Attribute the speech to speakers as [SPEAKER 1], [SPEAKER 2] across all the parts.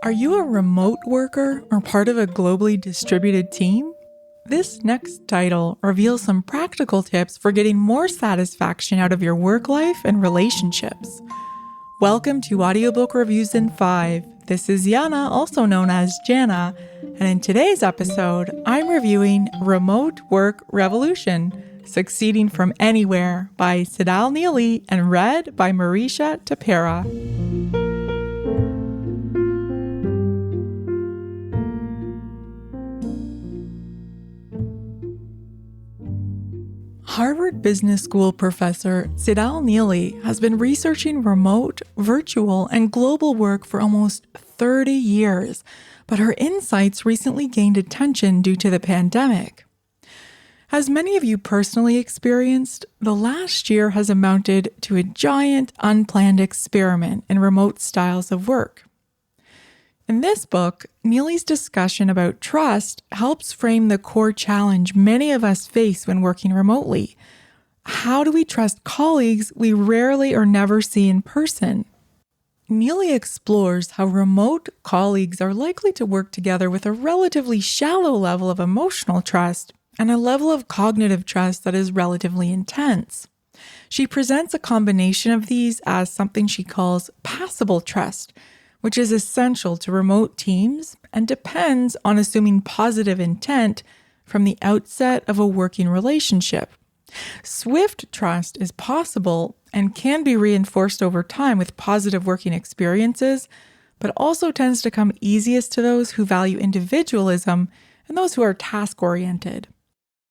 [SPEAKER 1] Are you a remote worker or part of a globally distributed team? This next title reveals some practical tips for getting more satisfaction out of your work life and relationships. Welcome to Audiobook Reviews in 5. This is Yana, also known as Jana, and in today's episode, I'm reviewing Remote Work Revolution, Succeeding from Anywhere by Tsedal Neeley and read by Marisha Tapera. Harvard Business School professor Tsedal Neeley has been researching remote, virtual, and global work for almost 30 years, but her insights recently gained attention due to the pandemic. As many of you personally experienced, the last year has amounted to a giant, unplanned experiment in remote styles of work. In this book, Neeley's discussion about trust helps frame the core challenge many of us face when working remotely. How do we trust colleagues we rarely or never see in person? Neeley explores how remote colleagues are likely to work together with a relatively shallow level of emotional trust and a level of cognitive trust that is relatively intense. She presents a combination of these as something she calls passable trust, which is essential to remote teams and depends on assuming positive intent from the outset of a working relationship. Swift trust is possible and can be reinforced over time with positive working experiences, but also tends to come easiest to those who value individualism and those who are task-oriented.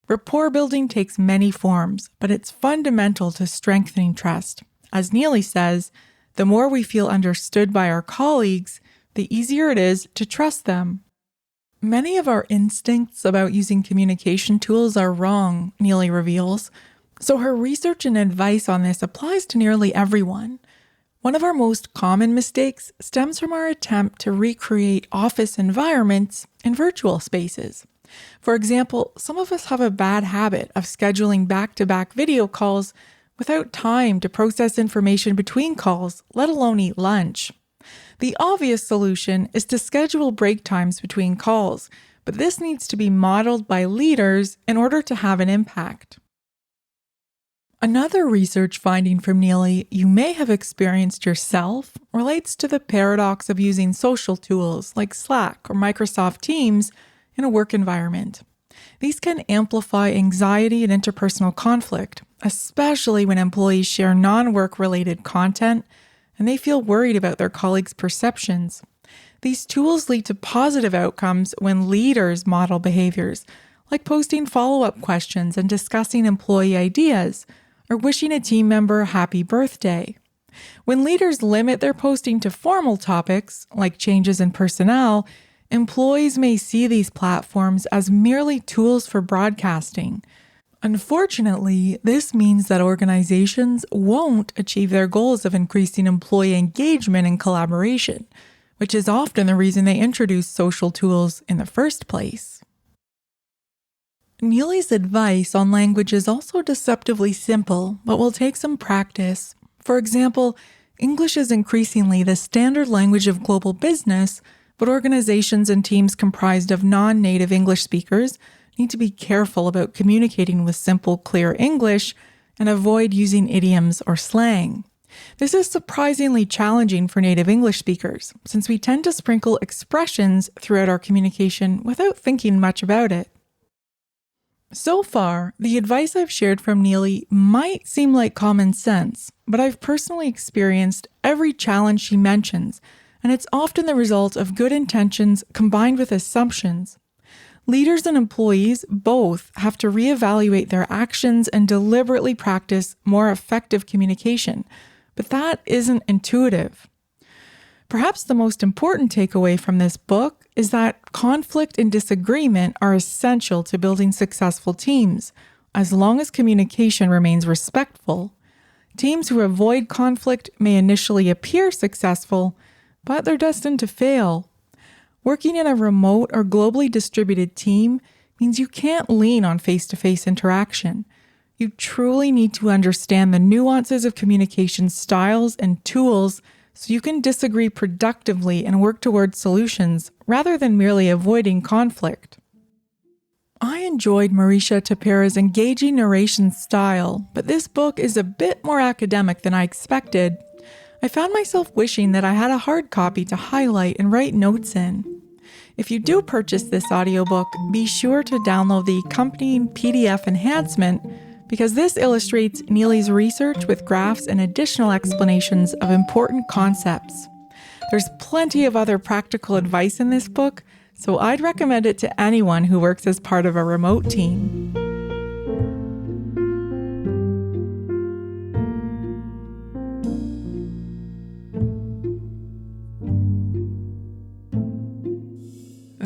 [SPEAKER 1] Rapport building takes many forms, but it's fundamental to strengthening trust. As Neeley says, the more we feel understood by our colleagues, the easier it is to trust them. Many of our instincts about using communication tools are wrong, Neeley reveals, so her research and advice on this applies to nearly everyone. One of our most common mistakes stems from our attempt to recreate office environments in virtual spaces. For example, some of us have a bad habit of scheduling back-to-back video calls without time to process information between calls, let alone eat lunch. The obvious solution is to schedule break times between calls, but this needs to be modeled by leaders in order to have an impact. Another research finding from Neeley you may have experienced yourself relates to the paradox of using social tools like Slack or Microsoft Teams in a work environment. These can amplify anxiety and interpersonal conflict, especially when employees share non-work related content and they feel worried about their colleagues' perceptions. These tools lead to positive outcomes when leaders model behaviors, like posting follow-up questions and discussing employee ideas, or wishing a team member a happy birthday. When leaders limit their posting to formal topics, like changes in personnel, employees may see these platforms as merely tools for broadcasting. Unfortunately, this means that organizations won't achieve their goals of increasing employee engagement and collaboration, which is often the reason they introduce social tools in the first place. Neeley's advice on language is also deceptively simple, but will take some practice. For example, English is increasingly the standard language of global business, but organizations and teams comprised of non-native English speakers need to be careful about communicating with simple, clear English and avoid using idioms or slang. This is surprisingly challenging for native English speakers, since we tend to sprinkle expressions throughout our communication without thinking much about it. So far, the advice I've shared from Neeley might seem like common sense, but I've personally experienced every challenge she mentions, and it's often the result of good intentions combined with assumptions. Leaders and employees both have to reevaluate their actions and deliberately practice more effective communication, but that isn't intuitive. Perhaps the most important takeaway from this book is that conflict and disagreement are essential to building successful teams, as long as communication remains respectful. Teams who avoid conflict may initially appear successful, but they're destined to fail. Working in a remote or globally distributed team means you can't lean on face-to-face interaction. You truly need to understand the nuances of communication styles and tools so you can disagree productively and work towards solutions rather than merely avoiding conflict. I enjoyed Marisha Tapera's engaging narration style, but this book is a bit more academic than I expected. I found myself wishing that I had a hard copy to highlight and write notes in. If you do purchase this audiobook, be sure to download the accompanying PDF enhancement because this illustrates Neeley's research with graphs and additional explanations of important concepts. There's plenty of other practical advice in this book, so I'd recommend it to anyone who works as part of a remote team.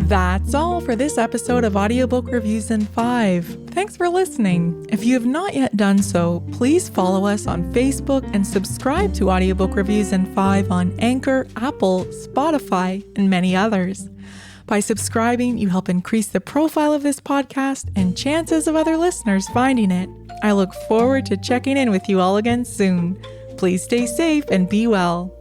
[SPEAKER 1] That's all for this episode of Audiobook Reviews in 5. Thanks for listening. If you have not yet done so, please follow us on Facebook and subscribe to Audiobook Reviews in 5 on Anchor, Apple, Spotify, and many others. By subscribing, you help increase the profile of this podcast and chances of other listeners finding it. I look forward to checking in with you all again soon. Please stay safe and be well.